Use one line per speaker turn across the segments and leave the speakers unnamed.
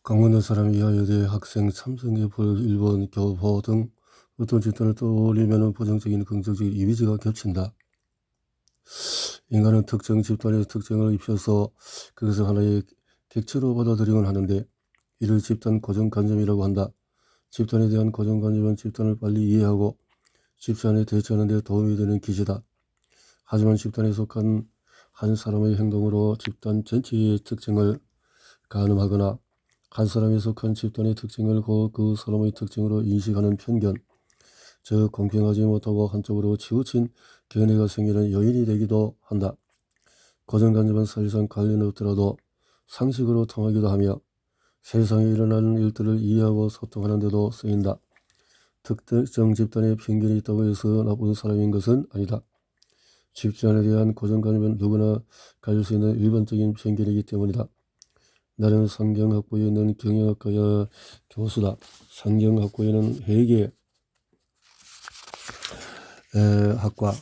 강원도 사람이 여대 학생 참석해 볼 일본 교포 등 어떤 집단을 떠올리면 부정적인 긍정적인 이미지가 겹친다. 인간은 특정 집단의 특징을 입혀서 그것을 하나의 객체로 받아들이곤 하는데 이를 집단 고정관념이라고 한다. 집단에 대한 고정관념은 집단을 빨리 이해하고 집단에 대처하는 데 도움이 되는 기제다. 하지만 집단에 속한 한 사람의 행동으로 집단 전체의 특징을 가늠하거나 한 사람에 속한 집단의 특징을 그 사람의 특징으로 인식하는 편견, 즉 공평하지 못하고 한쪽으로 치우친 견해가 생기는 요인이 되기도 한다. 고정관념은 사실상 관련 없더라도 상식으로 통하기도 하며 세상에 일어나는 일들을 이해하고 소통하는 데도 쓰인다. 특정 집단에 편견이 있다고 해서 나쁜 사람인 것은 아니다. 집단에 대한 고정관념은 누구나 가질 수 있는 일반적인 편견이기 때문이다. 나는 상경학부에 있는 경영학과 교수다. 상경학부에는 회계 학과,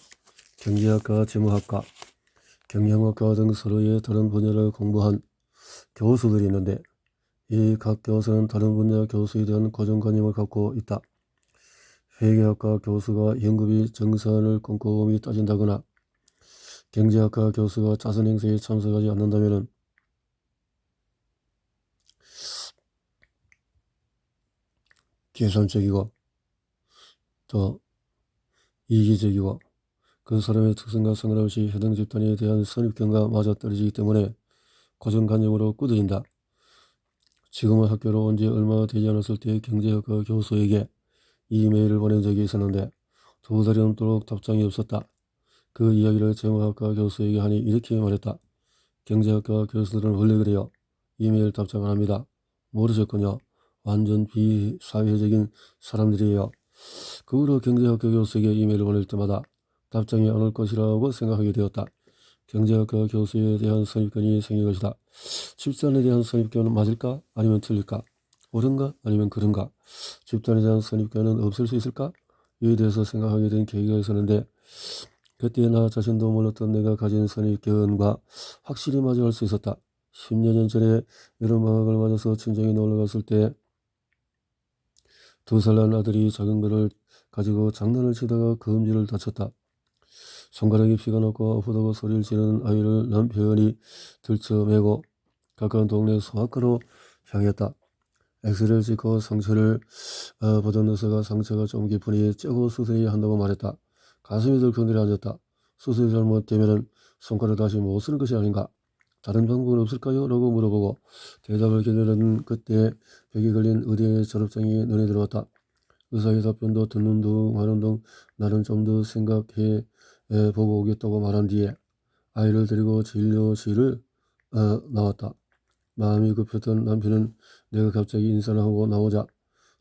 경제학과, 재무학과, 경영학과 등 서로의 다른 분야를 공부한 교수들이 있는데 이 각 교수는 다른 분야 교수에 대한 고정관념을 갖고 있다. 회계학과 교수가 연급이 정산을 꼼꼼히 따진다거나 경제학과 교수가 자선 행사에 참석하지 않는다면 계산적이고 또 이기적이고 그 사람의 특성과 상관없이 해당 집단에 대한 선입견과 맞아떨어지기 때문에 고정관념으로 꾸어진다. 지금은 학교로 온 지 얼마 되지 않았을 때 경제학과 교수에게 이메일을 보낸 적이 있었는데 2달이 넘도록 답장이 없었다. 그 이야기를 재무학과 교수에게 하니 이렇게 말했다. 경제학과 교수들은 원래 그래요. 이메일 답장 안 합니다. 모르셨군요. 완전 비사회적인 사람들이에요. 그 후로 경제학과 교수에게 이메일을 보낼 때마다 답장이 안 올 것이라고 생각하게 되었다. 경제학과 교수에 대한 선입견이 생긴 것이다. 집단에 대한 선입견은 맞을까? 아니면 틀릴까? 옳은가? 아니면 그른가? 집단에 대한 선입견은 없을 수 있을까? 이에 대해서 생각하게 된 계기가 있었는데 그때 나 자신도 몰랐던 내가 가진 선입견과 확실히 마주할 수 있었다. 10여 년 전에 여름방학을 맞아서 친정에 놀러갔을 때 2살 난 아들이 작은 거를 가지고 장난을 치다가 검지를 다쳤다. 손가락에 피가 났고 아프다고 소리를 지르는 아이를 남편이 들쳐매고 가까운 동네 소아과로 향했다. 엑스레이를 찍고 상처를 보던 의사가 상처가 좀 깊으니 째고 수술해야 한다고 말했다. 가슴이 들컥 내려앉았다. 수술이 잘못되면 손가락 다시 못 쓰는 것이 아닌가? 다른 방법은 없을까요? 라고 물어보고 대답을 기다리는 그때 벽에 걸린 의대 졸업장이 눈에 들어왔다. 의사의 답변도 듣는 둥 하는 둥 나는 좀 더 생각해 보고 오겠다고 말한 뒤에 아이를 데리고 진료실을 나왔다. 마음이 급했던 남편은 내가 갑자기 인사를 하고 나오자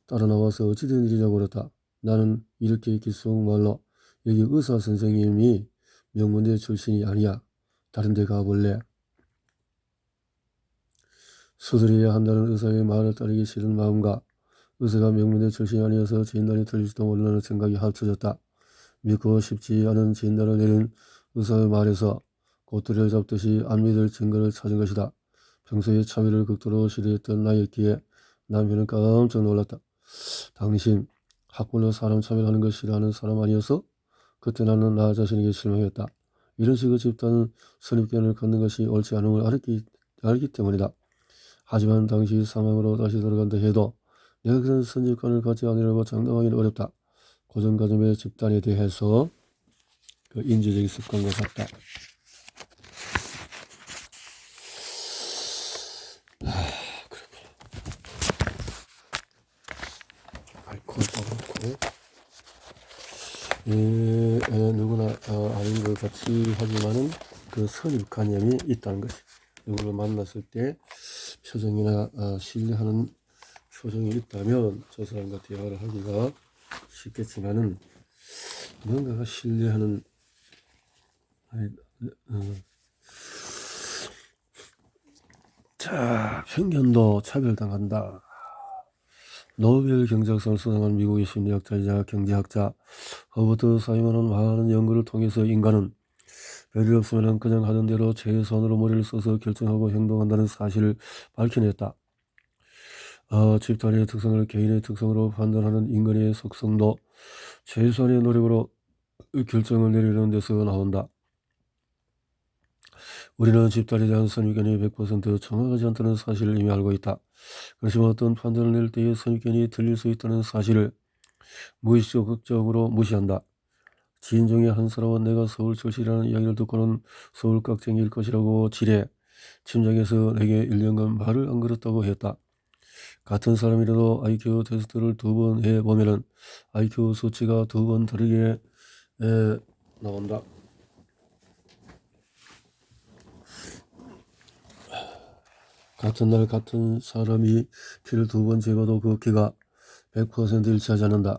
따라 나와서 어찌된 일이냐고 그랬다. 나는 이렇게 귓속말로 여기 의사 선생님이 명문대 출신이 아니야. 다른 데 가볼래? 수술해야 한다는 의사의 말을 따르기 싫은 마음과 의사가 명문대 출신이 아니어서 진단이 틀릴지도 모른다는 생각이 합쳐졌다. 믿고 싶지 않은 진단을 내린 의사의 말에서 꼬투리를 잡듯이 안 믿을 증거를 찾은 것이다. 평소에 차별을 극도로 싫어했던 나였기에 남편은 깜짝 놀랐다. 당신 학벌로 사람 차별하는 걸 싫어하는 사람 아니었어? 그때 나는 나 자신에게 실망했다. 이런 식의 집단 선입견을 갖는 것이 옳지 않은 걸 알기 때문이다. 하지만 당시 상황으로 다시 돌아간다 해도 내가 그런 선입견을 갖지 않으려고 장담하기는 어렵다. 고정관념의 집단에 대해서 그 인지적인 습관과 같다. 알코올 떠놓고 누구나 아는 것 같이 하지만은 그 선입관념이 있다는 것이 누구를 만났을 때 표정이나 신뢰하는 표정이 있다면 저 사람과 대화를 하기가 쉽겠지만은 뭔가가 신뢰하는 자 편견도 차별당한다. 노벨 경제학상을 수상한 미국의 심리학자이자 경제학자 허버트 사이먼은 많은 연구를 통해서 인간은 별일 없으면 그냥 하던 대로 제 손으로 머리를 써서 결정하고 행동한다는 사실을 밝혀냈다. 집단의 특성을 개인의 특성으로 판단하는 인간의 속성도 최소한의 노력으로 결정을 내리는 데서 나온다. 우리는 집단에 대한 선입견이 100% 정확하지 않다는 사실을 이미 알고 있다. 그렇지만 어떤 판단을 낼 때의 선입견이 틀릴 수 있다는 사실을 무의식적으로 무시한다. 지인 중에 한 사람은 내가 서울 출신이라는 이야기를 듣고는 서울 깍쟁이일 것이라고 지레 침장에서 내게 1년간 말을 안 걸었다고 했다. 같은 사람이라도 IQ 테스트를 2번 해보면은 IQ 수치가 2번 다르게 나온다. 같은 날 같은 사람이 키를 2번 재봐도 그 키가 100% 일치하지 않는다.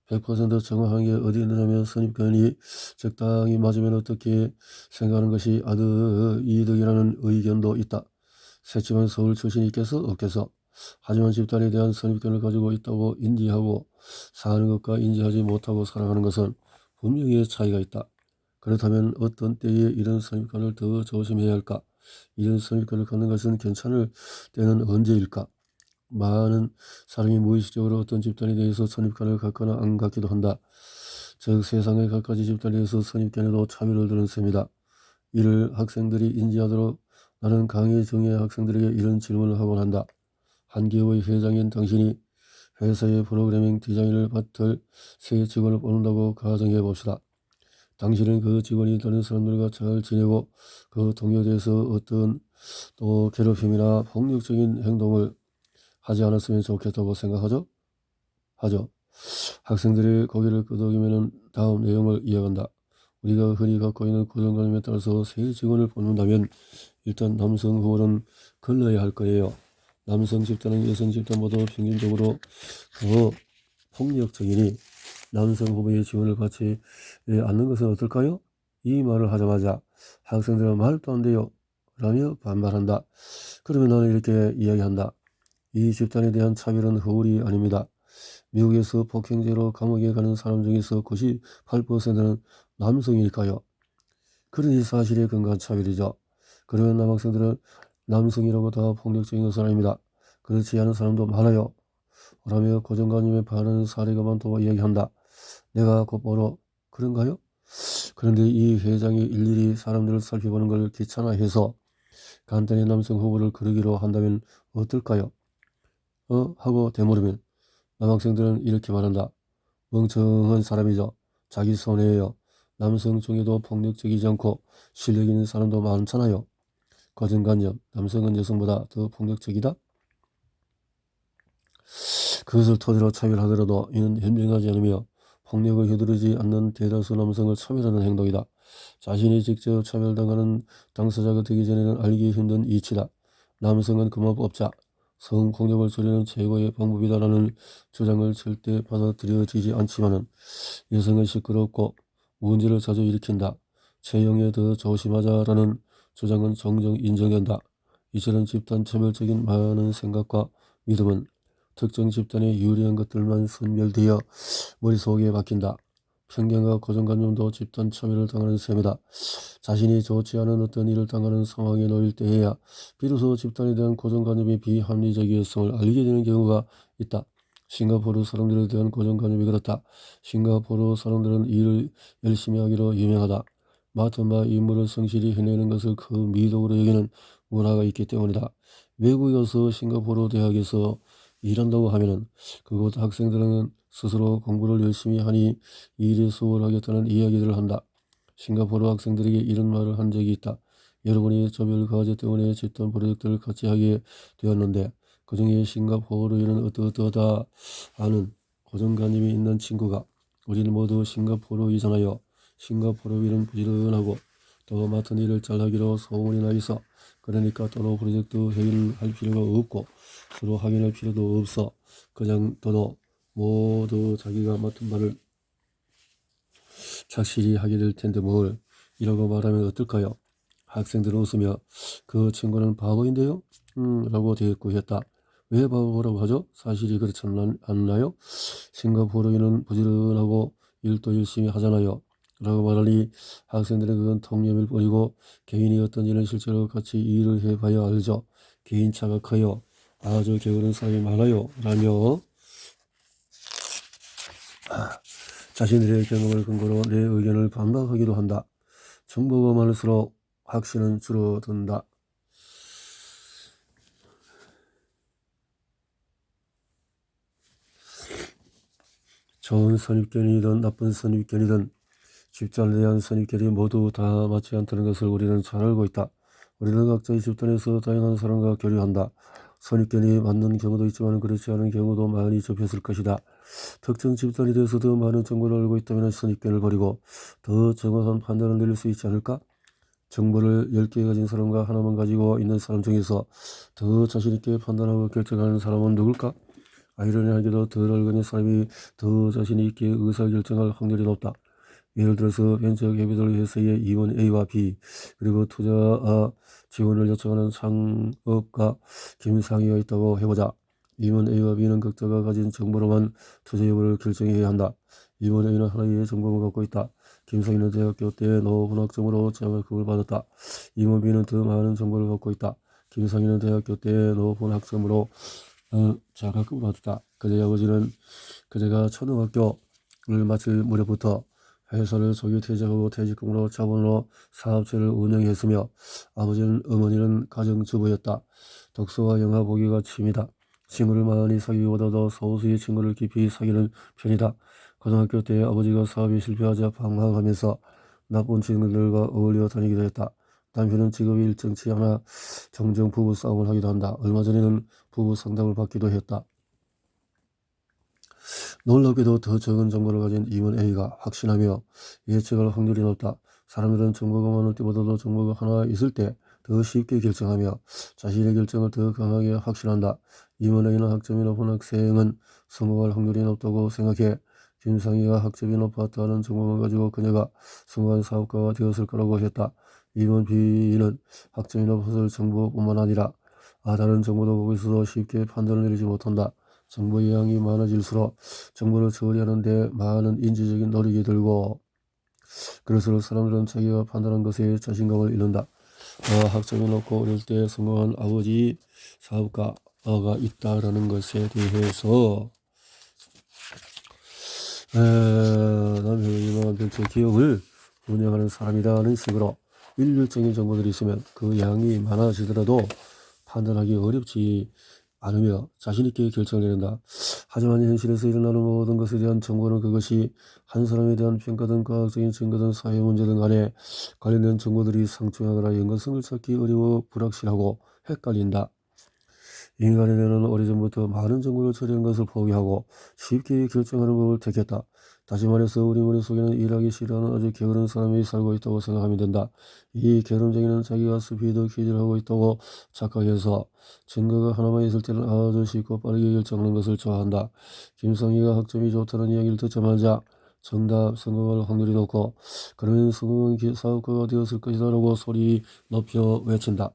100% 정확한 게 어디 있느냐면 선입견이 적당히 맞으면 어떻게 생각하는 것이 아주 이득이라는 의견도 있다. 새침한 서울 출신이 있겠어? 없겠어? 하지만 집단에 대한 선입견을 가지고 있다고 인지하고 사는 것과 인지하지 못하고 살아가는 것은 분명히 차이가 있다. 그렇다면 어떤 때에 이런 선입견을 더 조심해야 할까? 이런 선입견을 갖는 것은 괜찮을 때는 언제일까? 많은 사람이 무의식적으로 어떤 집단에 대해서 선입견을 갖거나 안 갖기도 한다. 즉 세상의 갖가지 집단에 대해서 선입견에도 차별을 두는 셈이다. 이를 학생들이 인지하도록 나는 강의 중에 학생들에게 이런 질문을 하곤 한다. 한 기업의 회장인 당신이 회사의 프로그래밍 디자인을 맡을 새 직원을 뽑는다고 가정해 봅시다. 당신은 그 직원이 다른 사람들과 잘 지내고 그 동료에 대해서 어떤 또 괴롭힘이나 폭력적인 행동을 하지 않았으면 좋겠다고 생각하죠? 하죠. 학생들이 고개를 끄덕이면 다음 내용을 이어간다. 우리가 흔히 갖고 있는 고정관념에 따라서 새 직원을 뽑는다면 일단 남성 후보는 걸러야 할 거예요. 남성 집단은 여성 집단보다 평균적으로 더 폭력적이니 남성 후보의 지원을 받지 않는 것은 어떨까요? 이 말을 하자마자 학생들은 말도 안 돼요 라며 반발한다. 그러면 나는 이렇게 이야기한다. 이 집단에 대한 차별은 허울이 아닙니다. 미국에서 폭행죄로 감옥에 가는 사람 중에서 98%는 남성일까요? 그러니 사실에 근거한 차별이죠. 그러면 남학생들은 남성이라고 다 폭력적인 것은 아닙니다. 그렇지 않은 사람도 많아요. 라며 고정관념에 반하는 사례가 많다고 이야기한다. 내가 곧바로 그런가요? 그런데 이 회장이 일일이 사람들을 살펴보는 걸 귀찮아해서 간단히 남성 후보를 그러기로 한다면 어떨까요? 하고 되물으면 남학생들은 이렇게 말한다. 멍청한 사람이죠. 자기 손해예요. 남성 중에도 폭력적이지 않고 실력 있는 사람도 많잖아요. 고정관념, 남성은 여성보다 더 폭력적이다? 그것을 토대로 차별하더라도 이는 현명하지 않으며 폭력을 휘두르지 않는 대다수 남성을 차별하는 행동이다. 자신이 직접 차별당하는 당사자가 되기 전에는 알기 힘든 이치다. 남성은 금업업자, 성폭력을 줄이는 최고의 방법이다라는 주장을 절대 받아들여지지 않지만은 여성은 시끄럽고 문제를 자주 일으킨다. 채용에 더 조심하자라는 주장은 종종 인정된다. 이처럼 집단 차별적인 많은 생각과 믿음은 특정 집단에 유리한 것들만 선별되어 머릿속에 박힌다. 편견과 고정관념도 집단 차별을 당하는 셈이다. 자신이 좋지 않은 어떤 일을 당하는 상황에 놓일 때에야 비로소 집단에 대한 고정관념의 비합리적이성을 알게 되는 경우가 있다. 싱가포르 사람들에 대한 고정관념이 그렇다. 싱가포르 사람들은 일을 열심히 하기로 유명하다. 맡은 바 임무를 성실히 해내는 것을 그 미덕으로 여기는 문화가 있기 때문이다. 외국에 가서 싱가포르 대학에서 일한다고 하면은 그곳 학생들은 스스로 공부를 열심히 하니 일이 수월하겠다는 이야기들을 한다. 싱가포르 학생들에게 이런 말을 한 적이 있다. 여러분이 조별 과제 때문에 집단 프로젝트를 같이 하게 되었는데 그 중에 싱가포르인은 어떠어떠하다 하는 고정관념이 있는 친구가 우리는 모두 싱가포르이잖아요. 싱가포르인은 부지런하고 또 맡은 일을 잘하기로 소문이 나 있어. 그러니까 따로 프로젝트 회의를 할 필요가 없고 서로 확인할 필요도 없어. 그냥 너도 모두 자기가 맡은 바를 착실히 하게 될 텐데 뭘 이라고 말하면 어떨까요? 학생들은 웃으며 그 친구는 바보인데요? 라고 대꾸했다. 왜 바보라고 하죠? 사실이 그렇지 않나요? 싱가포르인은 부지런하고 일도 열심히 하잖아요. 라고 말하니 학생들은 그건 통념일 뿐이고 개인이 어떤 일을 실제로 같이 일을 해봐야 알죠. 개인차가 커요. 아주 게으른 사람이 많아요 라며 자신들의 경험을 근거로 내 의견을 반박하기도 한다. 정보가 많을수록 확신은 줄어든다. 좋은 선입견이든 나쁜 선입견이든 집단에 대한 선입견이 모두 다 맞지 않다는 것을 우리는 잘 알고 있다. 우리는 각자의 집단에서 다양한 사람과 교류한다. 선입견이 맞는 경우도 있지만 그렇지 않은 경우도 많이 접했을 것이다. 특정 집단에 대해서 더 많은 정보를 알고 있다면 선입견을 버리고 더 정확한 판단을 내릴 수 있지 않을까? 정보를 10개 가진 사람과 하나만 가지고 있는 사람 중에서 더 자신있게 판단하고 결정하는 사람은 누굴까? 아이러니하게도 덜 알고 사람이 더 자신있게 의사결정할 확률이 높다. 예를 들어서 벤처 캐피털 회사의 임원 A와 B 그리고 투자 지원을 요청하는 창업가 김상희가 있다고 해보자. 임원 A와 B는 각자가 가진 정보로만 투자 여부를 결정해야 한다. 임원 A는 하나의 전공을 갖고 있다. 김상희는 대학교 때 높은 학점으로 장학금을 받았다. 임원 B는 더 많은 정보를 갖고 있다. 김상희는 대학교 때 높은 학점으로 장학금을 받았다. 그의 아버지는 그제가 초등학교를 마칠 무렵부터 회사를 조기 퇴직하고 퇴직금으로 자본으로 사업체를 운영했으며 아버지는 어머니는 가정주부였다. 독서와 영화 보기가 취미다. 친구를 많이 사귀기보다도 소수의 친구를 깊이 사귀는 편이다. 고등학교 때 아버지가 사업이 실패하자 방황하면서 나쁜 친구들과 어울려 다니기도 했다. 남편은 직업이 일정치 않아 종종 부부 싸움을 하기도 한다. 얼마 전에는 부부 상담을 받기도 했다. 놀랍게도 더 적은 정보를 가진 임원 A가 확신하며 예측할 확률이 높다. 사람들은 정보가 많을 때보다도 정보가 하나 있을 때 더 쉽게 결정하며 자신의 결정을 더 강하게 확신한다. 임원 A는 학점이 높은 학생은 성공할 확률이 높다고 생각해. 김상희가 학점이 높았다는 정보만 가지고 그녀가 성공한 사업가가 되었을 거라고 했다. 임원 B는 학점이 높았을 정보뿐만 아니라 다른 정보도 보고 있어서 쉽게 판단을 내리지 못한다. 정보의 양이 많아질수록 정보를 처리하는 데 많은 인지적인 노력이 들고 그럴수록 사람들은 자기가 판단한 것에 자신감을 잃는다. 학점이 높고 어릴 때 성공한 아버지 사업가가 있다라는 것에 대해서 남편은 유명한 벤처 기업을 운영하는 사람이라는 식으로 일률적인 정보들이 있으면 그 양이 많아지더라도 판단하기 어렵지 않으며 자신있게 결정을 내린다. 하지만 현실에서 일어나는 모든 것에 대한 정보는 그것이 한 사람에 대한 평가든 과학적인 증거든 사회 문제든 간에 관련된 정보들이 상충하거나 연관성을 찾기 어려워 불확실하고 헷갈린다. 인간의 뇌는 오래전부터 많은 정보를 처리하는 것을 포기하고 쉽게 결정하는 법을 택했다. 다시 말해서 우리 머릿속에는 일하기 싫어하는 아주 게으른 사람이 살고 있다고 생각하면 된다. 이 게으름쟁이는 자기가 스피드 퀴즈를 하고 있다고 착각해서 증거가 하나만 있을 때는 아주 쉽고 빠르게 결정하는 것을 좋아한다. 김성희가 학점이 좋다는 이야기를 듣자마자 정답 성공할 확률이 높고 그러면 성공한 사업가가 되었을 것이다 라고 소리 높여 외친다.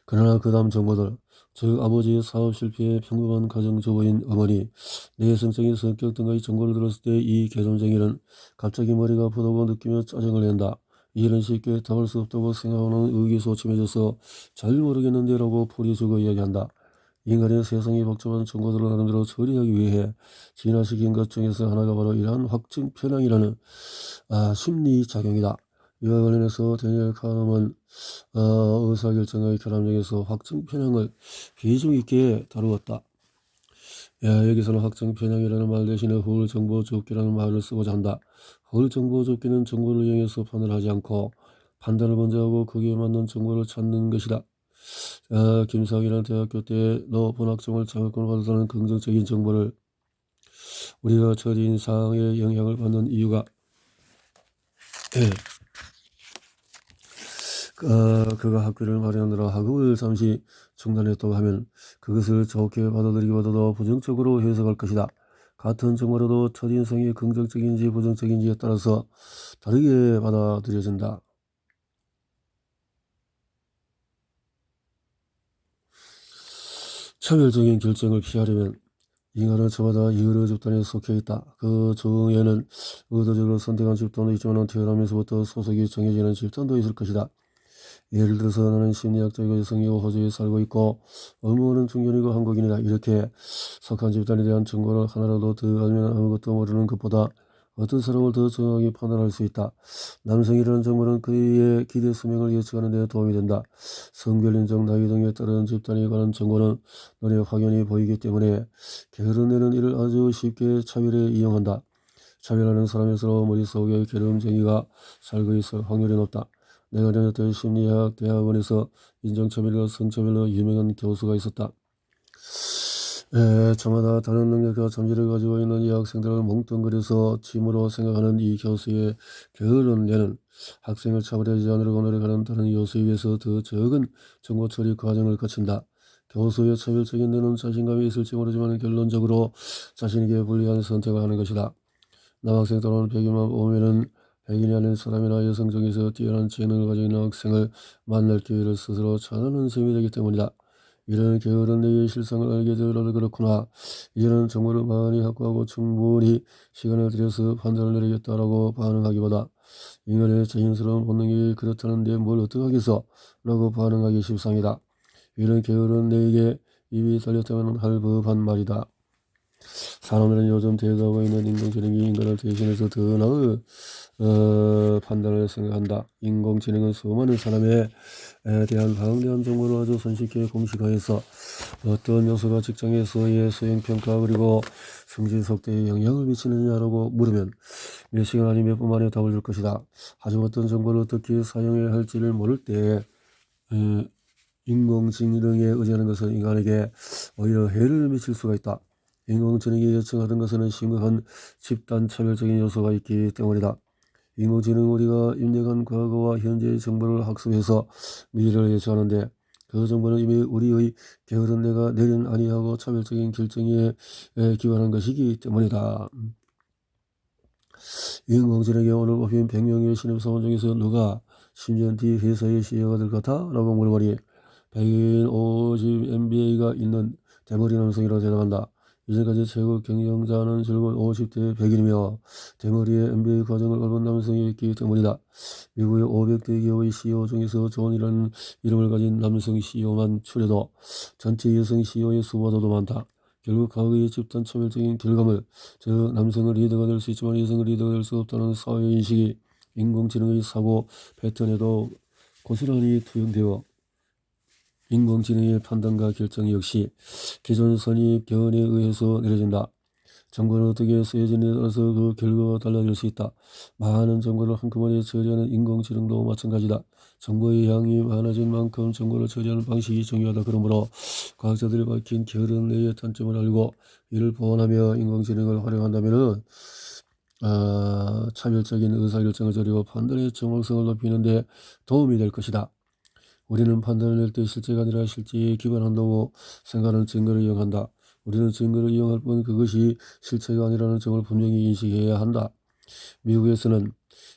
그러나 그 다음 정보들, 즉 아버지의 사업 실패에 평범한 가정주부인 어머니, 내성적인 성격 등의 정보를 들었을 때 이 개dom쟁이는 갑자기 머리가 아프다고 느끼며 짜증을 낸다. 이 일은 쉽게 답할 수 없다고 생각하는 의기소침해져서 잘 모르겠는데 라고 풀이주고 이야기한다. 인간의 세상이 복잡한 정보들을 나름대로 처리하기 위해 진화시킨 것 중에서 하나가 바로 이러한 확증 편향이라는 심리작용이다. 이와 관련해서 데니엘 카너먼 의사결정의 결함정에서 확증 편향을 비중 있게 다루었다. 여기서는 확증 편향이라는 말 대신에 허울 정보 좁기라는 말을 쓰고자 한다. 허울 정보 좁기는 정보를 이용해서 판단하지 않고 판단을 먼저 하고 거기에 맞는 정보를 찾는 것이다. 김상희는 대학교 때 높은 학점을 장학금을 받았다는 긍정적인 정보를 우리가 첫인상에 영향을 받는 이유가 그가 학교를 마련하느라 학업을 잠시 중단했다고 하면 그것을 좋게 받아들이기보다도 부정적으로 해석할 것이다. 같은 정보라도 첫인상이 긍정적인지 부정적인지에 따라서 다르게 받아들여진다. 차별적인 결정을 피하려면 인간은 저마다 여러 집단에 속해 있다. 그 중에는 의도적으로 선택한 집단도 있지만 태어나면서부터 소속이 정해지는 집단도 있을 것이다. 예를 들어서 나는 심리학자이고 여성이고 호주에 살고 있고 어머는 중견이고 한국인이다. 이렇게 속한 집단에 대한 정보를 하나라도 더 알면 아무것도 모르는 것보다 어떤 사람을 더 정확히 판단할 수 있다. 남성이라는 정보는 그의 기대 수명을 예측하는 데 도움이 된다. 성별 인정, 나이 등에 따른 집단에 관한 정보는 눈에 확연히 보이기 때문에 게으르내는 이를 아주 쉽게 차별에 이용한다. 차별하는 사람이 서로 머릿속에 게으름쟁이가 살고 있을 확률이 높다. 내가 다녔던 심리학 대학원에서 인종차별과 성차별로 유명한 교수가 있었다. 저마다 다른 능력과 잠재를 가지고 있는 이 학생들을 뭉뚱그려서 팀으로 생각하는 이 교수의 게으른 뇌는 학생을 차별하지 않으려고 노력하는 다른 교수에 비해서 더 적은 정보 처리 과정을 거친다. 교수의 차별적인 뇌는 자신감이 있을지 모르지만 결론적으로 자신에게 불리한 선택을 하는 것이다. 남학생 또는 백인만 보면은 백인이 아닌 사람이나 여성 중에서 뛰어난 재능을 가지고 있는 학생을 만날 기회를 스스로 찾아내는 셈이 되기 때문이다. 이런 게으른 내의 실상을 알게 되더라도 그렇구나. 이제는 정보를 많이 확보하고 충분히 시간을 들여서 판단을 내리겠다라고 반응하기보다 인간의 자연스러운 본능이 그렇다는데 뭘 어떡하겠어? 라고 반응하기 십상이다. 이런 게으른 내에게 입이 달렸다면 할 법한 말이다. 사람들은 요즘 대두하고 있는 인공지능이 인간을 대신해서 더 나은 판단을 생각한다. 인공지능은 수많은 사람에 대한 방대한 정보를 아주 손쉽게 공식화해서 어떤 요소가 직장에서의 수행평가 그리고 승진 속도에 영향을 미치느냐라고 물으면 몇 시간 아니 몇 분 만에 답을 줄 것이다. 하지만 어떤 정보를 어떻게 사용해야 할지를 모를 때 인공지능에 의지하는 것은 인간에게 오히려 해를 미칠 수가 있다. 인공지능이 예측하는 것에는 심각한 집단차별적인 요소가 있기 때문이다. 인공지능은 우리가 입력한 과거와 현재의 정보를 학습해서 미래를 예측하는데 그 정보는 이미 우리의 게으른 뇌가 내린 아니하고 차별적인 결정에 기반한 것이기 때문이다. 인공지능에 오늘 뽑힌 100명의 신입사원 중에서 누가 10년 뒤 회사의 CEO가 될 것 같아? 라고 물어보니 100인 50 MBA가 있는 대머리 남성이라고 대답한다. 이전까지 최고 경영자는 결국 50대 백인이며 대머리의 MBA 과정을 밟은 남성이었기 때문이다. 미국의 500대 기업의 CEO 중에서 존이라는 이름을 가진 남성 CEO만 추려도 전체 여성 CEO의 수보다도 많다. 결국 과거의 집단 차별적인 결과물, 즉 남성은 리더가 될 수 있지만 여성은 리더가 될 수 없다는 사회인식이 인공지능의 사고 패턴에도 고스란히 투영되어 인공지능의 판단과 결정 역시 기존 선입 견해에 의해서 내려진다. 정보는 어떻게 쓰여지느냐에 따라서 그 결과가 달라질 수 있다. 많은 정보를 한꺼번에 처리하는 인공지능도 마찬가지다. 정보의 양이 많아진 만큼 정보를 처리하는 방식이 중요하다. 그러므로 과학자들이 밝힌 게으른 뇌의 단점을 알고 이를 보완하며 인공지능을 활용한다면 차별적인 의사결정을 저리고 판단의 정확성을 높이는 데 도움이 될 것이다. 우리는 판단을 낼 때 실제가 아니라 실제에 기반한다고 생각하는 증거를 이용한다. 우리는 증거를 이용할 뿐 그것이 실체가 아니라는 점을 분명히 인식해야 한다. 미국에서는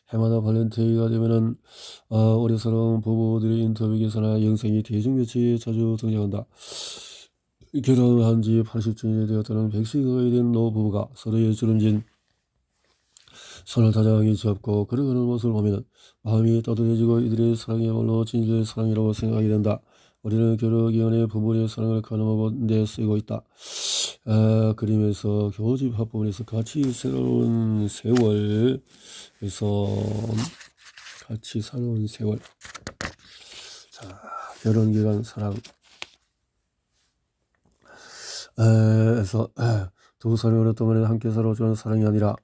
해마다 발렌타인데이가 되면은 오래 살아온 부부들의 인터뷰 기사나 영상이 대중매체에 자주 등장한다. 결혼한 지 80주년이 되었다는 100세 가까이 된 노부부가 서로의 주름진 손을 다정하게 잡고 걸어가는 모습을 보면 마음이 따뜻해지고 이들의 사랑이야말로 진실의 사랑이라고 생각하게 된다. 우리는 결혼기간에 부부의 사랑을 가늠하고 데 쓰고 있다. 그림에서 교집 합부분에서 같이 새로운 세월에서 같이 살아온 세월. 자, 결혼기간 사랑. 에서 두 사람이 오랫동안 함께 살아오지만 사랑이 아니라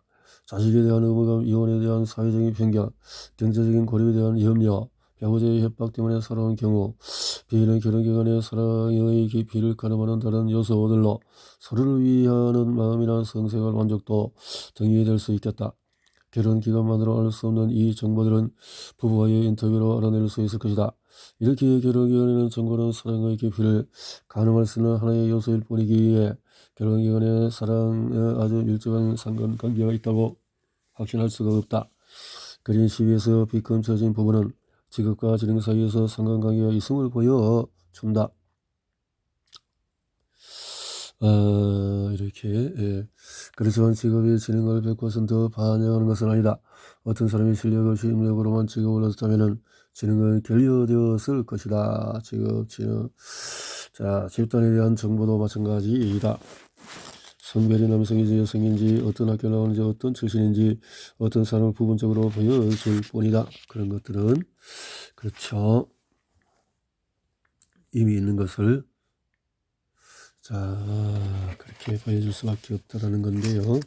자식에 대한 의무감, 이혼에 대한 사회적인 편견, 경제적인 고립에 대한 염려, 배우자의 협박 때문에 살아온 경우 비는 결혼기간의 사랑의 깊이를 가늠하는 다른 요소들로 서로를 위하는 마음이나 성생활 만족도 등이 될 수 있겠다. 결혼기간만으로 알 수 없는 이 정보들은 부부와의 인터뷰로 알아낼 수 있을 것이다. 이렇게 결혼기간에는 정보는 사랑의 깊이를 가늠할 수 있는 하나의 요소일 뿐이기에 결혼기간에 사랑에 아주 밀접한 상관관계가 있다고 확신할 수가 없다. 그린 12에서 비금 처진 부부는 직업과 재능 사이에서 상관관계가 있음을 보여준다. 이렇게 그렇지만 직업의 재능을 100% 반영하는 것은 아니다. 어떤 사람이 실력 없이 인력으로만 직업을 얻었다면 지능은 결여되었을 것이다. 직업, 지능. 자, 집단에 대한 정보도 마찬가지이다. 성별이 남성인지 여성인지 어떤 학교 나오는지 어떤 출신인지 어떤 사람을 부분적으로 보여줄 뿐이다. 그런 것들은 그렇죠. 이미 있는 것을 자 그렇게 보여줄 수밖에 없다라는 건데요.